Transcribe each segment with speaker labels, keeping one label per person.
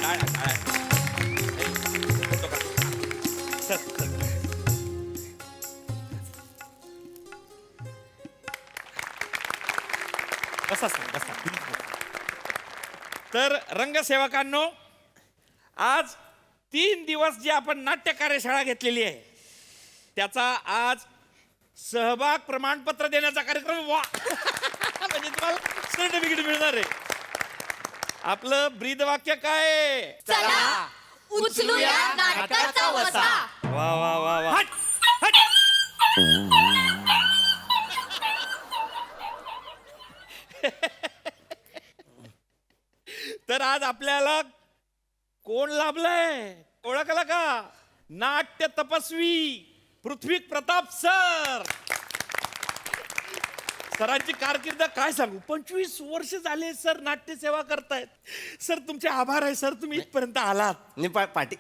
Speaker 1: बसा सर, बसा. तर रंगसेवकांनो, आज 3 दिवस जी आपण नाट्य कार्यशाळा घेतलेली आहे त्याचा आज सहभाग प्रमाणपत्र देण्याचा कार्यक्रम. वा म्हणजे तुम्हाला सर्टिफिकेट मिळणार आहे. आपलं ब्रीदवाक्य काय आहे?
Speaker 2: चला उचलूया नाटकाचा वसा.
Speaker 1: वा वा वा वा. तर आज आपल्याला कोण लाभलंय ओळखलं का? नाट्य तपस्वी पृथ्वी प्रताप सर. सरांची कारकीर्द काय सांगू, 25 वर्ष झाले सर नाट्यसेवा करतायत. सर तुमचे आभार आहे सर, तुम्ही इथपर्यंत आलात.
Speaker 3: नाही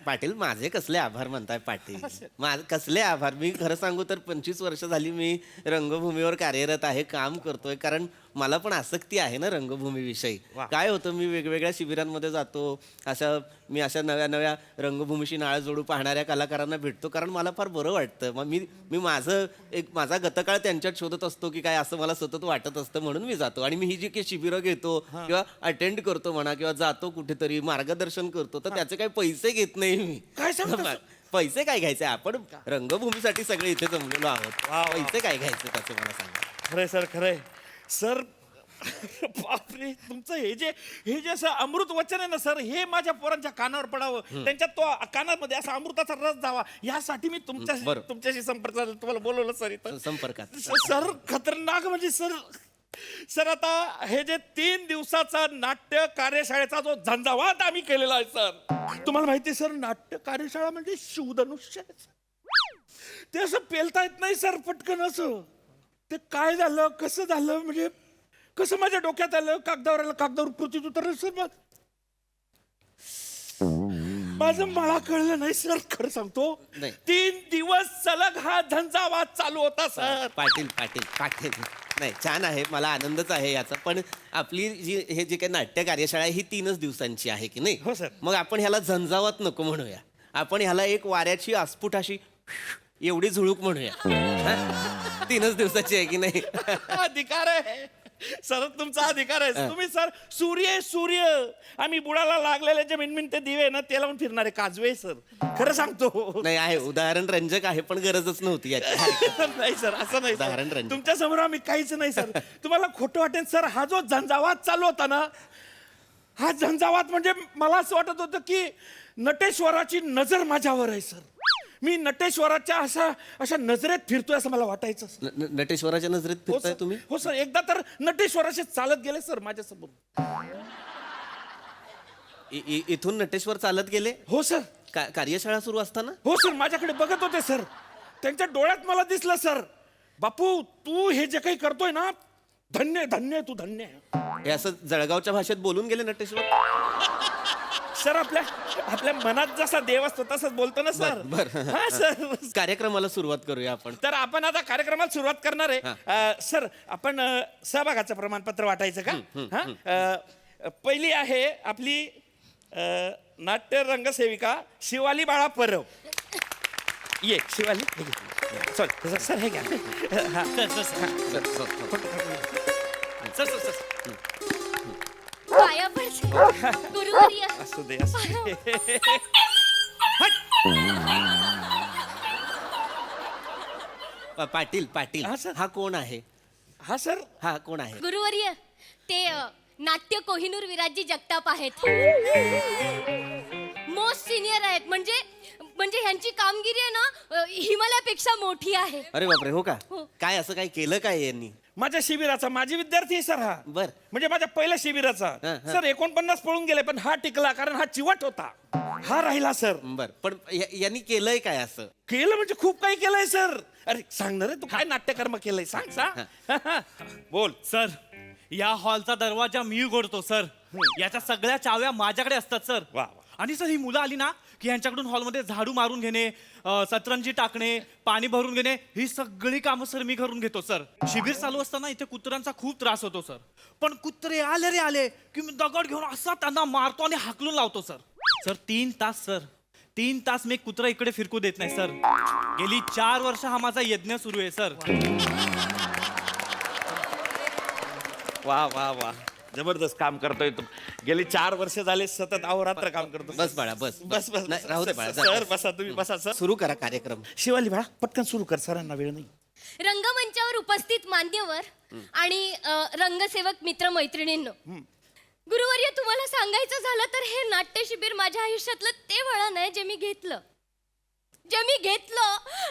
Speaker 3: पाटील माझे कसले आभार म्हणताय पाटील? माझे कसले आभार? मी खरं सांगू तर 25 वर्ष झाली मी रंगभूमीवर कार्यरत आहे, काम करतोय. कारण मला पण आसक्ती आहे ना रंगभूमीविषयी. काय होतं, मी वेगवेगळ्या शिबिरांमध्ये जातो, मी अशा नव्या नव्या रंगभूमीशी नाळ जोडू पाहणाऱ्या कलाकारांना भेटतो. कारण मला फार बरं वाटतं. मग मी माझा गतकाळ त्यांच्यात शोधत असतो की काय, असं मला सतत वाटत असतं. म्हणून मी जातो आणि मी ही जी काही शिबिरं घेतो किंवा अटेंड करतो म्हणा, किंवा जातो कुठेतरी मार्गदर्शन करतो, तर त्याचे काही पैसे घेत नाही मी.
Speaker 1: काय सांगता?
Speaker 3: पैसे काय घ्यायचे? आपण रंगभूमीसाठी सगळे इथे जमलेलो आहोत. पैसे काय घ्यायचे त्याचे मला सांगा.
Speaker 1: खरंय सर, खरंय सर. बापरे, तुमचं हे जे असं अमृत वचन आहे ना सर, हे माझ्या पोरांच्या कानावर पडावं, त्यांच्यात तो कानामध्ये असा अमृताचा रस जावा, यासाठी मी तुमच्याशी संपर्क साधला, तुम्हाला बोलवलं सर इथं संपर्कात. सर खतरनाक म्हणजे सर आता हे जे 3 दिवसाचा नाट्य कार्यशाळेचा जो झंझावात आम्ही केलेला आहे सर, तुम्हाला माहिती सर, नाट्य कार्यशाळा म्हणजे शिवधनुष्य ते असं पेलता येत नाही सर पटकन. असं ते काय झालं, कसं झालं, म्हणजे कसं माझ्या डोक्यात आलं, कागदावर कृतीत उतरलं सर. माझं मला कळलं नाही सर, खरं सांगतो. 3 दिवस सलग हा झंझावात चालू होता सर.
Speaker 3: पाटील नाही, छान आहे, मला आनंदच आहे याचा. पण आपली हे जे काही नाट्य कार्यशाळा आहे ही 3च दिवसांची आहे की नाही?
Speaker 1: हो सर.
Speaker 3: मग आपण ह्याला झंझावात नको म्हणूया, आपण ह्याला एक वाऱ्याची आस्फुट अशी एवढी झुळूक म्हणूया. 3च दिवसाची आहे की नाही?
Speaker 1: अधिकार आहे सर, तुमचा अधिकार आहे. तुम्ही सर सूर्य आम्ही बुडाला लागलेले जे मिनमिनते दिवे ना ते लावून फिरणारे काजवे सर. खरं सांगतो.
Speaker 3: नाही आहे, उदाहरण रंजक आहे, पण गरजच नव्हती याची.
Speaker 1: नाही सर, असं नाही
Speaker 3: उदाहरण रंजक.
Speaker 1: तुमच्या समोर आम्ही काहीच नाही सर. तुम्हाला खोटं वाटेल सर, हा जो झंझावात चालू होता ना, हा झंझावात म्हणजे मला असं वाटत होतं की नटेश्वराची नजर माझ्यावर आहे सर. मी नटेश्वराच्या अशा नजरेत फिरतोय असं मला वाटायचं.
Speaker 3: नटेश्वराच्या नजरेत फिरताय तुम्ही?
Speaker 1: हो सर, एकदा तर नटेश्वराशी चालत गेले सर माझ्यासमोर.
Speaker 3: इथून नटेश्वर चालत गेले?
Speaker 1: हो सर.
Speaker 3: कार्यशाळा सुरू असताना?
Speaker 1: हो सर, माझ्याकडे बघत होते सर. त्यांच्या डोळ्यात मला दिसलं सर, बापू तू हे जे काही करतोय ना, धन्य धन्य तू धन्य.
Speaker 3: हे असं जळगावच्या भाषेत बोलून गेले नटेश्वर?
Speaker 1: सर आपल्या मनात जसा देव असतो तसंच बोलतो ना सर. हा सर.
Speaker 3: कार्यक्रमाला सुरुवात करूया आपण.
Speaker 1: तर आपण आता कार्यक्रमाला सुरुवात करणार आहे सर. आपण सहभागाचं प्रमाणपत्र वाटायचं का? पहिली आहे आपली नाट्य रंगसेविका शिवाली बाळा परब. ये शिवाली, सॉरी सर हे घ्या. सर
Speaker 2: पाया पडते गुरुवर्य.
Speaker 1: असू दे.
Speaker 3: पाटील हा कोण आहे?
Speaker 1: हा सर,
Speaker 3: हा कोण आहे?
Speaker 2: गुरुवर्य, ते नाट्य कोहिनूर विराजी जगताप आहेत. मोस्ट सिनियर आहेत. म्हणजे ह्यांची कामगिरी आहे ना, हिमालयापेक्षा मोठी आहे.
Speaker 3: अरे बापरे, हो का? काय असं काय केलं काय यांनी?
Speaker 1: माझ्या शिबिराचा माझी विद्यार्थी आहे सर हा.
Speaker 3: बर.
Speaker 1: म्हणजे माझ्या पहिल्या शिबिराचा सर 49 पळून गेले, पण हा टिकला कारण हा चिवट होता, हा राहिला सर.
Speaker 3: बर, पण यांनी केलंय काय असं?
Speaker 1: केलं म्हणजे खूप काही केलंय सर. अरे सांगणार तू काय नाट्यकर्म केलंय, सांग. बोल
Speaker 4: सर. या हॉलचा दरवाजा मी उघडतो सर. याच्या सगळ्या चाव्या माझ्याकडे असतात सर.
Speaker 1: वा.
Speaker 4: आणि सर ही मुलं आली ना की यांच्याकडून हॉलमध्ये झाडू मारून घेणे, सतरंजी टाकणे, पाणी भरून घेणे, ही सगळी कामं सर मी करून घेतो सर. शिबिर चालू असताना इथे कुत्र्यांचा खूप त्रास होतो सर. पण कुत्रे आले की मी दगड घेऊन असा त्यांना मारतो आणि हाकलून लावतो सर. सर 3 तास सर 3 तास मी एक कुत्रा इकडे फिरकू देत नाही सर. गेली 4 वर्ष हा माझा यज्ञ सुरू आहे सर.
Speaker 1: वा वा वा जबरदस्त काम करतोय तू. गेली 4 वर्ष झाले सतत अहोरात्र काम करतो.
Speaker 3: बस बाळा बस
Speaker 1: बस बस
Speaker 3: नाही, राहू दे बाळा जा.
Speaker 1: सर बसा तुम्ही बसा सर.
Speaker 3: सुरू करा कार्यक्रम.
Speaker 1: शिवाली बाळा पटकन सुरू कर सरांना वेळ नाही.
Speaker 2: रंगमंचावर उपस्थित मान्यवर आणि रंगसेवक मित्र मैत्रिणींनो, गुरुवर्य तुम्हाला सांगायचं झालं तर हे नाट्य शिबिर माझ्या आयुष्यातलं ते वळण आहे जे मी घेतलं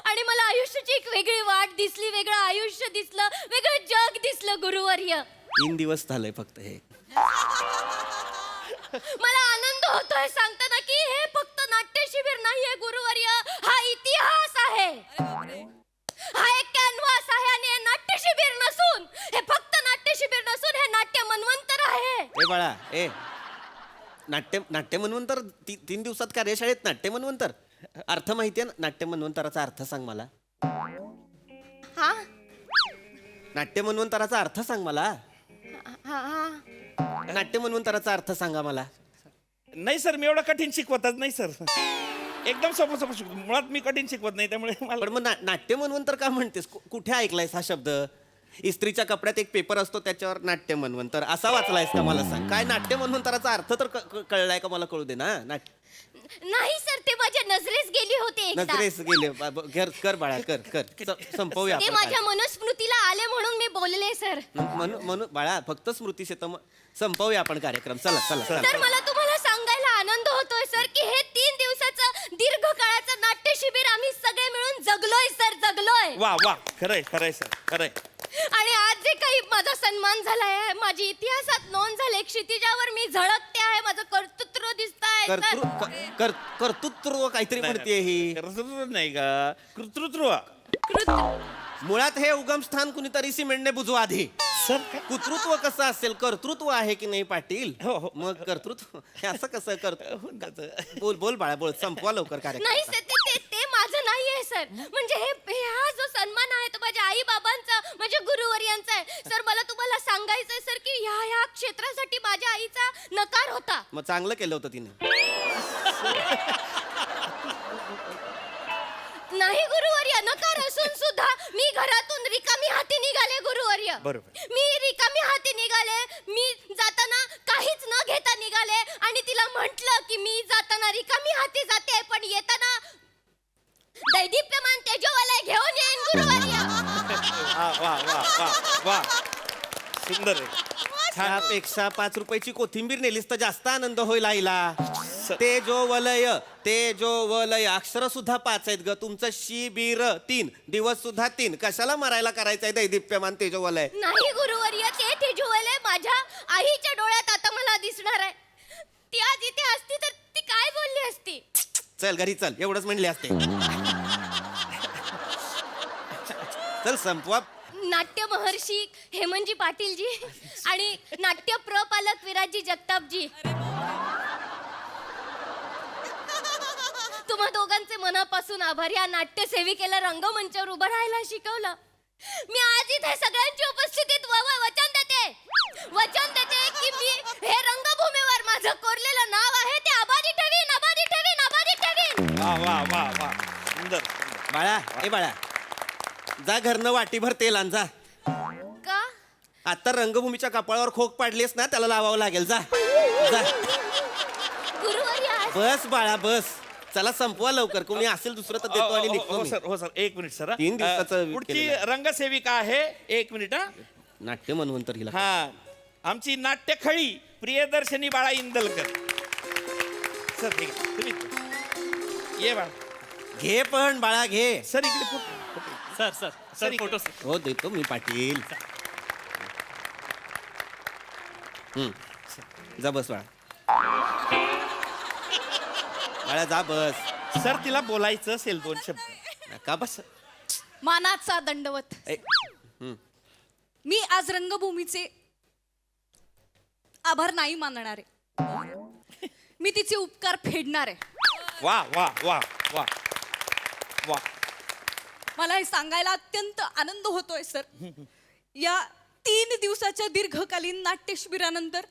Speaker 2: आणि मला आयुष्याची एक वेगळी वाट दिसली, वेगळं आयुष्य दिसलं, वेगळं जग दिसलं गुरुवर्य.
Speaker 3: 3 दिवस झालंय फक्त हे.
Speaker 2: मला आनंद होतोय सांगताना की हे फक्त नाट्य शिबिर नाहीये गुरुवर्य, हा इतिहास आहे, हा एक कॅनव्हास आहे आणि हे नाट्य शिबिर नसून, हे फक्त नाट्य शिबिर नसून हे नाट्य मनवंतर आहे.
Speaker 3: ए बाळा ए नाट्य मनवंतर 3 दिवसात कार्यशाळेत नाट्य मनवंतर अर्थ माहितीये ना? नाट्य मनवंतराचा अर्थ सांग मला.
Speaker 2: हा
Speaker 3: नाट्य मनवंतराचा अर्थ सांग मला.
Speaker 2: हा हा
Speaker 3: नाट्य मनवंतराचा अर्थ सांगा मला.
Speaker 1: नाही सर मी एवढं कठीण शिकवतच नाही सर. एकदम सोपं सोपं शिकवतो. मुळात मी कठीण शिकवत नाही त्यामुळे मला
Speaker 3: पण मग नाट्य मनवंतर का म्हणतेस? कुठे ऐकलायस हा शब्द? इस्त्रीच्या कपड्यात एक पेपर असतो त्याच्यावर नाट्य मनवंतर असा वाचलायस का? मला सांग काय नाट्य मनवंतराचा अर्थ तर कळलाय का मला? कळू दे ना.
Speaker 2: नाही सर, ते माझ्या नजरेस गेली होते एकदा.
Speaker 3: नजरेस गेले. कर बाळा कर संपवूया
Speaker 2: ते
Speaker 3: आपण
Speaker 2: माझ्या मनस्मृतीला आले म्हणून मी बोलले सर.
Speaker 3: म्हणून बाळा फक्त स्मृतीश येतं. संपवूया आपण कार्यक्रम. चला
Speaker 2: तर मला तुम्हाला सांगायला आनंद होतोय सर की हे 3 दिवसाचं दीर्घ काळाचं नाट्य शिबिर आम्ही सगळे मिळून जगलोय सर, जगलोय.
Speaker 1: वा वा खरंय सर खरंय.
Speaker 2: आणि आज जे काही माझा सन्मान झालाय, माझी इतिहासात नोंद झाली, क्षितिजावर मी झळकते आहे, माझं कर्तृत्व दिसतंय.
Speaker 3: कर्तृत्व काहीतरी म्हणते ही.
Speaker 1: कर्तृत्व नाही का कर्तृत्व.
Speaker 3: मुळात हे उगमस्थान कुणीतरी सिमेंटने बुजू आधी.
Speaker 1: सर काय
Speaker 3: कुतृत्व कसं असेल? कर्तृत्व आहे की नाही पाटील?
Speaker 1: हो.
Speaker 3: मग कर्तृत्व हे असं कसं
Speaker 1: होऊन जातं.
Speaker 3: बोल बाळा बोल. संपवा लवकर कार्यक्रम.
Speaker 2: नाही सर, ते माझं नाहीये सर. म्हणजे हा जो सन्मान आहे तो माझ्या आई बाबांचा, माझ्या गुरुवर्यांचा आहे सर. मला तुम्हाला सांगायचंय सर की ह्या क्षेत्रासाठी माझ्या आईचा नकार होता.
Speaker 3: मग चांगलं केलं होतं तिने.
Speaker 2: नाही गुरुवर्य, नकार असून सुद्धा मी घरातून रिकामी हाती निघाले गुरुवर्य.
Speaker 1: बरोबर.
Speaker 2: मी रिकामी हाती निघाले. मी जाताना काहीच न घेता निघाले आणि तिला म्हंटल की मी जाताना रिकामी हाती जाते पण येताना दैदिप्यमान तेजोवलय घेऊन येईन गुरुवर्य.
Speaker 1: वा वा वा वा सुंदर आहे.
Speaker 3: त्यापेक्षा 5 रुपयाची कोथिंबीर नेलीस तर जास्त आनंद होईल आईला. ते जो वलय अक्षर सुद्धा 5 आहेत ग. तुमचं शिबिर 3 दिवस सुद्धा 3. कशाला मरायला करायचंय दैदिप्यमान तेजोवलय?
Speaker 2: नाही गुरुवर्य, ते तेजोवलय माझ्या आईच्या डोळ्यात आता मला दिसणार आहे. ती आज इथे असती तर ती काय बोलली असती?
Speaker 3: चल घरी चल एवढंच म्हणले असते. चल संपवा.
Speaker 2: नाट्य महर्षी हेमंतजी पाटीलजी आणि नाट्य प्रपालक विराजी जगतापजी, तुम्हा दोघांचे मनापासून आभार. या नाट्य सेविकेला रंगमंचावर उभं राहायला शिकवलं. मी आज इथे सगळ्यांची उपस्थितीत वचन देते की मी हे रंगभूमीवर माझं कोरलेलं नाव आहे ते आभारी ठेवीन.
Speaker 1: वा वा वा वा सुंदर.
Speaker 3: बाळा जा घरनं वाटीभर तेल आण जा.
Speaker 2: का?
Speaker 3: आता रंगभूमीच्या कपाळावर खोक पाडलीस ना त्याला लावावं लागेल. जा
Speaker 2: गुरुवर्य,
Speaker 3: बस बाळा बस. चला संपवा लवकर. कोणी असेल दुसरं तर देतो आणि निघतो मी.
Speaker 1: हो सर 1 मिनिट सर.
Speaker 3: 3 दिवसाचं
Speaker 1: पुढची
Speaker 3: केलेलं आहे.
Speaker 1: रंगसेविका आहे. 1 मिनिट हा.
Speaker 3: नाट्य मनवंतर हिला.
Speaker 1: हा आमची नाट्यखळी प्रियदर्शनी बाळा इंदलकर. सर ठीक आहे तुम्ही ये बाळा.
Speaker 3: घे पण बाळा घे.
Speaker 1: सर इकडे फोटो.
Speaker 4: Sir photo sir.
Speaker 3: हो देतो मी पाटील. जा बस बाळा. बाळा जा बस.
Speaker 1: सर तिला बोलायचं असेल 2 शब्द.
Speaker 3: नका बस.
Speaker 5: मानाचा दंडवत. मी आज रंगभूमीचे आभार नाही मानणार आहे. मी तिचे उपकार फेडणार आहे.
Speaker 1: वा वा वा वा वा.
Speaker 5: मला हे सांगायला अत्यंत आनंद होतोय सर. या 3 दिवसाच्या दीर्घकालीन नाट्य शिबिरानंतर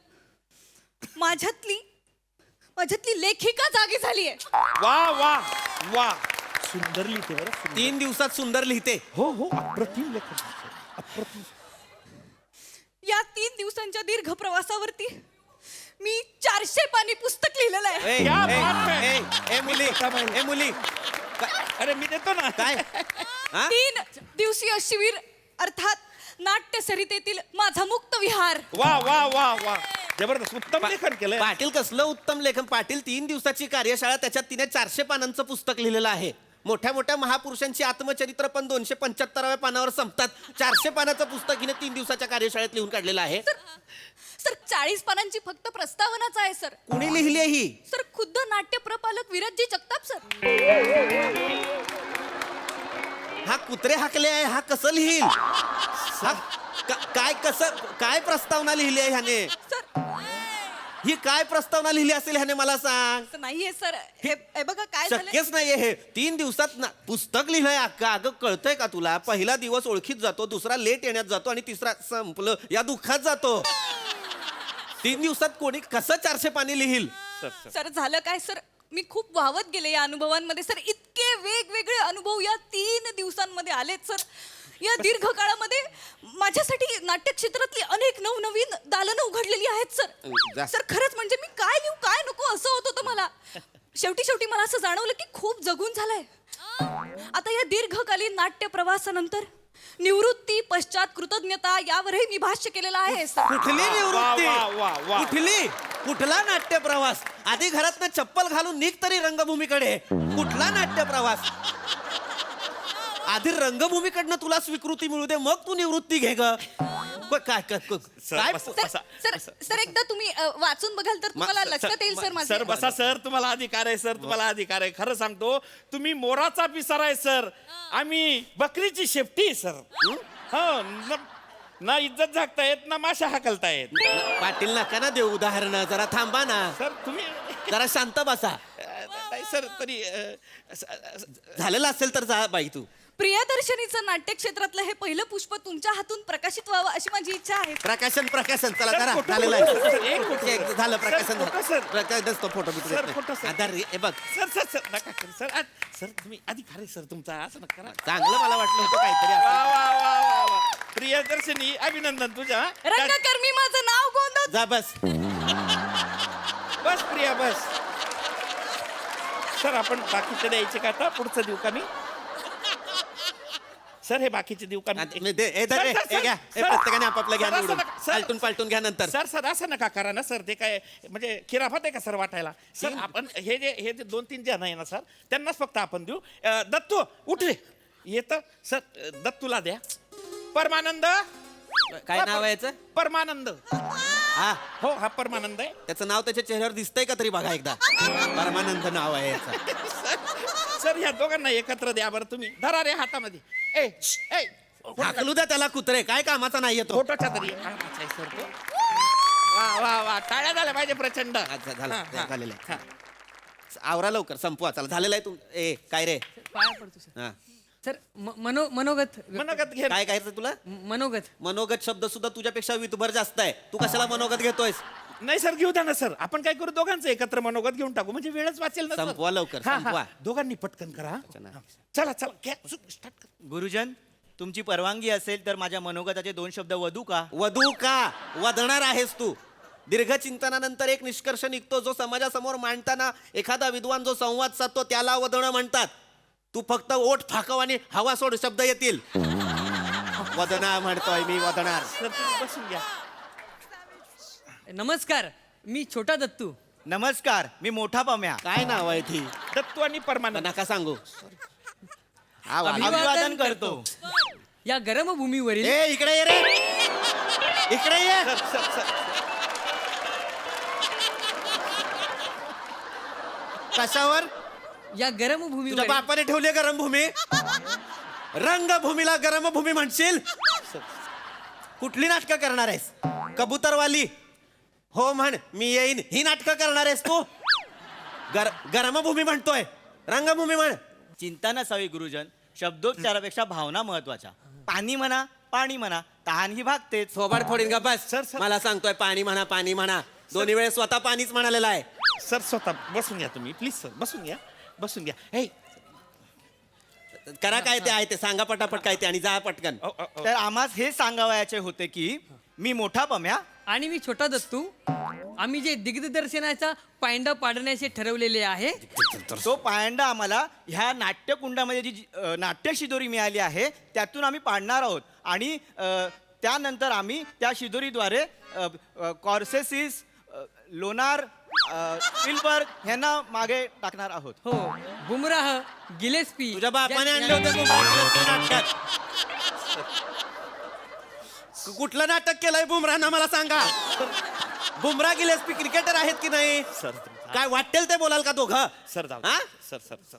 Speaker 5: माझ्यातली लेखिका जागी झालीये.
Speaker 1: वा वा वा, सुंदर लिहिते बरं, सुंदर.
Speaker 3: 3 दिवसात सुंदर लिहिते.
Speaker 1: हो हो, अप्रतिम लेखन, अप्रतिम.
Speaker 5: या 3 दिवसांच्या दीर्घ प्रवासावरती मी 400 पानी पुस्तक लिहिलेलं आहे.
Speaker 3: ए,
Speaker 1: क्या
Speaker 3: ए,
Speaker 1: बात है.
Speaker 3: ए, ए, मुली ए मुली
Speaker 1: अरे मी देतो ना.
Speaker 3: काय हा?
Speaker 5: 3 दिवसीय शिबिर अर्थात नाट्य सरितेतील माझा मुक्त विहार.
Speaker 1: वा वा वा वा, जबरदस्त, उत्तम लेखन केलंय.
Speaker 3: पाटील कसलं उत्तम लेखन. पाटील 3 दिवसाची कार्यशाळा, त्याच्यात तिने 400 पानांचं पुस्तक लिहिलेलं आहे. मोठ्या मोठ्या महापुरुषांची आत्मचरित्र पण 275व्या पानावर संपतात. 400 पानाचं पुस्तक हिने 3 दिवसाच्या कार्यशाळेत लिहून काढलेलं आहे.
Speaker 5: सर 40 पानांची फक्त प्रस्तावनाच आहे सर.
Speaker 3: कुणी लिहिली आहे ही?
Speaker 5: सर खुद्द नाट्य प्रपालक विराजजी जगताप सर.
Speaker 3: हा कुत्रे हाकले आहे, हा कसं लिहिल? हा काय कसं काय प्रस्तावना लिहिली आहे ह्याने?
Speaker 5: सर
Speaker 3: ही काय प्रस्तावना लिहिली असेल ह्याने, मला सांग.
Speaker 5: असं नाहीये सर. हे बघा काय झालंय.
Speaker 3: शक्यच नाहीये हे. 3 दिवसात पुस्तक लिहिलंय अक्का. अगं कळतंय का तुला? पहिला दिवस ओळखीत जातो, दुसरा लेट येण्यात जातो आणि तिसरा संपलं या दुःखात जातो. 3 दिवसात कोणी कसं 400 पानी लिहिल?
Speaker 5: सर झालं काय सर, मी खूप वाहवत गेले या अनुभवांमध्ये सर. इतके वेगवेगळे अनुभव या 3 दिवसांमध्ये आलेत सर. या दीर्घ काळामध्ये माझ्यासाठी नाट्य क्षेत्रातली अनेक नवनवीन दालनं उघडलेली आहेत सर. सर खरंच म्हणजे मी काय लिहू काय नको असं होत होतं मला. शेवटी मला असं जाणवलं की खूप जगून झालंय. आता या दीर्घकालीन नाट्य प्रवासानंतर निवृत्ती पश्चात कृतज्ञता यावरही मी भाष्य केलेलं आहे सर.
Speaker 3: कुठली
Speaker 1: वा,
Speaker 3: निवृत्ती?
Speaker 1: वा, वा, वा.
Speaker 3: कुठला नाट्य प्रवास? आधी घरातनं चप्पल घालून निघ तरी रंगभूमीकडे. कुठला नाट्य प्रवास? आधी रंगभूमीकडनं तुला स्वीकृती मिळू दे, मग तू निवृत्ती घे ग. काय काय
Speaker 5: सर एकदा तुम्ही वाचून बघाल तर तुम्हाला लक्षात येईल सर माझं.
Speaker 1: सर बसा सर, तुम्हाला अधिकार आहे सर, तुम्हाला अधिकार आहे. खरं सांगतो, तुम्ही मोराचा पिसारा आहे सर, आम्ही बकरीची शेपटी आहे सर. हो, ना इज्जत झाकता येत ना माशा हाकलता येत.
Speaker 3: पाटील नका ना देऊ उदाहरण, जरा थांबा ना,
Speaker 1: सर तुम्ही
Speaker 3: जरा शांत बसा.
Speaker 1: नाही सर, तरी
Speaker 3: झालेलं असेल तर जा बाई तू.
Speaker 5: प्रियदर्शनीचं नाट्य क्षेत्रातलं हे पहिलं पुष्प तुमच्या हातून प्रकाशित व्हावं अशी माझी इच्छा आहे.
Speaker 3: प्रकाशन चला
Speaker 1: सर,
Speaker 3: जरा
Speaker 1: फोटो
Speaker 3: झालेलं
Speaker 1: फोटो, सर,
Speaker 3: आहे.
Speaker 1: एक फोटो.
Speaker 3: एक झालं
Speaker 1: सर,
Speaker 3: प्रकाशन
Speaker 1: फोटो, सर.
Speaker 3: प्रकाशन फोटो
Speaker 1: सर, फोटो, सर.
Speaker 3: हे बघ
Speaker 1: सर सर सर नका करू सर. सर तुम्ही अधिकार आहे सर तुमचा, असं नका करा.
Speaker 3: चांगलं मला वाटलं होतं काहीतरी
Speaker 1: वा
Speaker 3: असं.
Speaker 1: वा वा वा वा, प्रियदर्शनी अभिनंदन तुझ्या.
Speaker 5: रंगकर्मी माझं नाव गोंधळ.
Speaker 3: जा बस.
Speaker 1: बस प्रिया बस. सर आपण बाकीचे द्यायचे का आता? पुढचं देऊ का मी? सर हे बाकीचे देऊ का मी?
Speaker 3: प्रत्येकाने आपापलं घ्या
Speaker 1: सर, असं
Speaker 3: निवडून.
Speaker 1: नका- सर-
Speaker 3: पालटून पालटून घ्या नंतर.
Speaker 1: सर असं नका करा ना सर. ते काय म्हणजे खिराफत आहे का सर वाटायला? सर आपण हे जे 2-3 जण आहे ना सर, त्यांनाच फक्त आपण देऊ. दत्तू उठ रे. येतं सर, दत्तूला द्या. परमानंद.
Speaker 3: काय नाव आहे याचं?
Speaker 1: परमानंद.
Speaker 3: हा,
Speaker 1: हो हा परमानंद आहे.
Speaker 3: त्याचं नाव त्याच्या चेहऱ्यावर दिसतंय का तरी बघा एकदा. परमानंद नाव आहे याचं.
Speaker 1: सर ह्या दोघांना एकत्र द्या बरं तुम्ही. धरा रे हातामध्ये. ए ए
Speaker 3: हाकलू द्या त्याला कुत्रे, काय कामाचा नाही येतो.
Speaker 1: फोटोच्या तरी सर तो. वा वा वा, टाळ्या झाल्या पाहिजे प्रचंड.
Speaker 3: झालं
Speaker 1: हा, हा.
Speaker 3: झालेलं आहे.
Speaker 1: हा.
Speaker 3: आवरा लवकर, संपवा चला. झालेलं आहे तू. ए काय रे?
Speaker 6: पाया पडतो सर.
Speaker 3: हा.
Speaker 6: सर मनोगत
Speaker 1: मनोगत घे.
Speaker 3: काय काय तुला?
Speaker 6: मनोगत
Speaker 3: मनोगत शब्द सुद्धा तुझ्यापेक्षा वितभर जास्त आहे. तू कशाला मनोगत घेतोयस?
Speaker 1: नाही सर, घेऊ द्या ना सर. आपण काय करू, दोघांचं एकत्र मनोगत घेऊन टाकू, म्हणजे वेळच वाचेल ना सर.
Speaker 3: संपवा लवकर,
Speaker 1: हा, हा.
Speaker 3: संपवा.
Speaker 1: दोघांनी पटकन करा. हा. चला चला घ्या, स्टार्ट कर.
Speaker 7: गुरुजन, तुमची परवानगी असेल तर माझ्या मनोगताचे 2 शब्द वधू का?
Speaker 3: वधू का? वधणार आहेस तू. दीर्घ चिंतनानंतर एक निष्कर्ष निघतो, जो समाजासमोर मांडताना एखादा विद्वान जो संवाद साधतो त्याला वधणं म्हणतात. तू फक्त ओठ फाकव आणि हवा सोड शब्द येतील. वदना म्हणतोय मी, वदणार.
Speaker 1: सर तुम्ही बसून घ्या.
Speaker 6: नमस्कार, मी छोटा दत्तू.
Speaker 7: नमस्कार, मी मोठा पम्या.
Speaker 3: काय नाव आहे ती?
Speaker 1: दत्तू आणि परमानंद.
Speaker 3: नका सांगू. हा वाला.
Speaker 7: अभिवादन करतो.
Speaker 6: या गरम भूमीवरील
Speaker 3: ए इकडे ये रे, इकडे ये.
Speaker 1: सर सर सर
Speaker 3: कशावर?
Speaker 6: या गरम
Speaker 3: तुझ्या
Speaker 6: भूमीवरील
Speaker 3: बापाने ठेवली गरम भूमी? रंगभूमीला गरम भूमी म्हणशील? कुठली नाटकं करणार आहेस? कबूतरवाली? हो म्हण, मी येईन ही नाटकं करणार आहेस तू? गरमभूमी म्हणतोय, रंगभूमी म्हण.
Speaker 7: चिंता नसावी गुरुजन, शब्दोच्चारापेक्षा भावना महत्वाच्या. पाणी म्हणा, पाणी म्हणा, तहान ही भागतेच.
Speaker 3: थोबाड फोडीन का बस.
Speaker 1: Sir, sir.
Speaker 3: मला सांगतोय पाणी म्हणा, पाणी म्हणा. दोन्ही वेळेस स्वतः पाणीच म्हणालेला आहे.
Speaker 1: सर स्वतः बसून घ्या तुम्ही प्लीज सर बसून घ्या हे
Speaker 3: करा काय ते आहे ते सांगा पटापट काय ते आणि जा पटकन.
Speaker 7: तर आम्हाला हे सांगावयाचे होते की मी मोठा पम्या
Speaker 6: आणि मी छोटा दत्तू. आम्ही जे दिग्दर्शनाचा पायंडा पाडण्याचे ठरवलेले आहे
Speaker 7: तो पायंडा आम्हाला ह्या नाट्यकुंडामध्ये जी नाट्य शिदोरी मिळाली आहे त्यातून आम्ही पाडणार आहोत आणि त्यानंतर आम्ही त्या शिदोरीद्वारे कॉर्सेसिस लोणार स्पिलबर्ग ह्यांना मागे टाकणार आहोत.
Speaker 6: हो बुमराह गिलेस्पी
Speaker 3: तुझ्या बापाने आणले होते नाटकात. कुठलं नाटक केलंय बुमराहनं मला सांगा. बुमराह गिलेस्पी क्रिकेटर आहेत की नाही?
Speaker 1: सर
Speaker 3: काय वाटेल ते बोलाल का दोघं?
Speaker 1: सर जाऊ
Speaker 3: हा?
Speaker 1: सर सर सर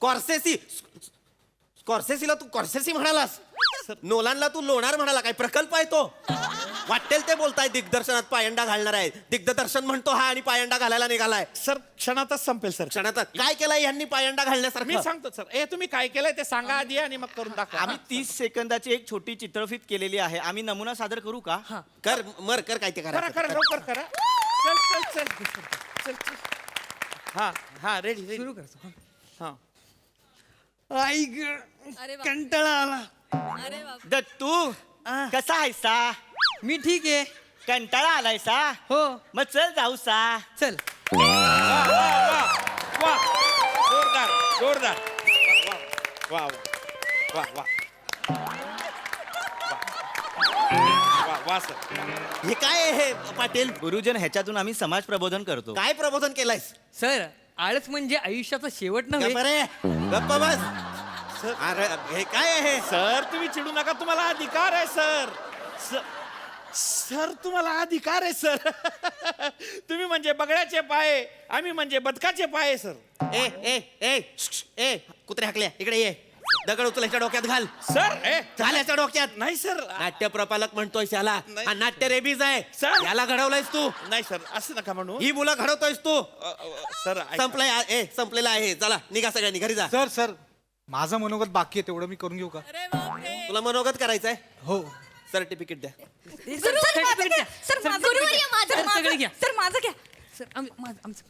Speaker 3: कॉर्सेसीला तू कॉर्सेसी म्हणालास, नोलानला तू लोणार म्हणाला. काय प्रकल्प आहे तो? वाटेल ते बोलताय. दिग्दर्शनात पायंडा घालणार आहे. दिग्दर्शन म्हणतो हा आणि पायंडा घालायला निघालाय.
Speaker 1: सर क्षणातच संपेल सर.
Speaker 3: क्षणात काय केलंय यांनी पायंडा
Speaker 1: मी
Speaker 3: घालण्यासारखं?
Speaker 1: सांगतो सर तुम्ही काय केलंय ते सांगा आधी आणि मग करून दाखवा.
Speaker 7: आम्ही 30 सेकंदाची एक छोटी चित्रफित केलेली आहे. आम्ही नमुना सादर करू का?
Speaker 3: कर काय ते
Speaker 1: करा
Speaker 3: करा.
Speaker 1: लवकर करा. चल हा रेडी
Speaker 6: सुरू करतो.
Speaker 1: हा
Speaker 6: आई
Speaker 5: अरे वा.
Speaker 6: कंटाळा आला.
Speaker 5: अरे बाप.
Speaker 7: दत्तू कसा आहेसा?
Speaker 6: मी ठीक आहे.
Speaker 7: कंटाळा आलायसा?
Speaker 6: हो
Speaker 7: मग चल जाऊसा.
Speaker 6: चल.
Speaker 1: वा जोरदार वा सर.
Speaker 3: हे काय आहे हे पाटील?
Speaker 7: गुरुजन ह्याच्यातून आम्ही समाज प्रबोधन करतो.
Speaker 3: काय प्रबोधन केलंयस?
Speaker 6: सर आळस म्हणजे आयुष्याचा शेवट नव्हे.
Speaker 3: गप्प रे, गप्प बस. अरे हे काय आहे?
Speaker 1: सर तुम्ही चिडू नका तुम्हाला अधिकार आहे सर तुम्हाला अधिकार आहे सर. तुम्ही म्हणजे बगड्याचे पाय आम्ही म्हणजे बदकाचे पाय सर.
Speaker 3: ए ए ए श्श, ए कुत्रे हाकल्या इकडे ये. दगड उचल ह्याच्या डोक्यात घाल.
Speaker 1: सर
Speaker 3: घाल ह्याच्या डोक्यात.
Speaker 1: नाही सर
Speaker 3: नाट्य प्रपालक म्हणतोय याला.
Speaker 1: नाही.
Speaker 3: हा नाट्य रेबीज आहे.
Speaker 1: सर.
Speaker 3: याला घडवलंयस तू.
Speaker 1: नाही सर असं नका म्हणू.
Speaker 3: ही मुलं घडवतोयस तू.
Speaker 1: सर
Speaker 3: संपलंय संपलेलं आहे. चला निघा सगळ्यांनी घरी जा.
Speaker 8: सर माझं मनोगत बाकी आहे तेवढं मी करून घेऊ का?
Speaker 5: अरे बापरे.
Speaker 3: तुला मनोगत करायचंय?
Speaker 8: हो.
Speaker 3: सर्टिफिकेट द्या.
Speaker 6: सर,
Speaker 5: सर, माझं
Speaker 6: certificate
Speaker 5: घ्या.
Speaker 6: घ्या.
Speaker 5: सर, माझं
Speaker 2: गुरुवर्य
Speaker 5: घ्या.
Speaker 2: माझं.
Speaker 5: सर,
Speaker 6: सगळं घ्या.
Speaker 5: सर माझं घ्या.
Speaker 6: सर आमचं